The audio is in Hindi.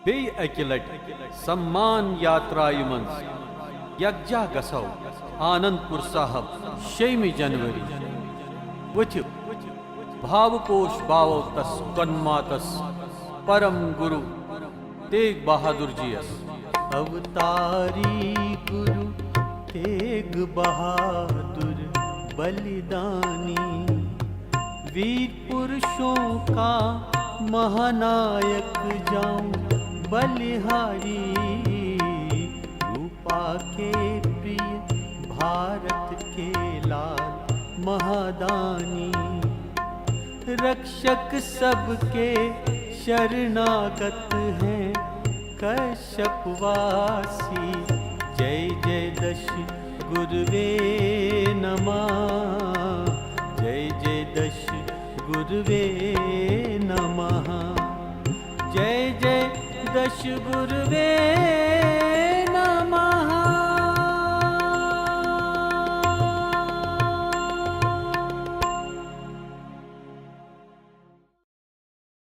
बे अकि लट सम्मान यात्राय मं यकजा गसो आनंदपुर साहब 6 जनवरी वथिव भावपोश बावो तस कन्मातस परम गुरु तेग बहादुर जीस अवतारी गुरु तेग बहादुर बलिदानी, वीर पुरुषों का महानायक जाऊं बलिहारी, रूपा के प्रिय भारत के लाल महादानी, रक्षक सबके शरणागत हैं कश्यपवासी। जय जय दश गुरुवे नमः, जय जय दश गुरुवे नमः, जय जय दश गुरुवे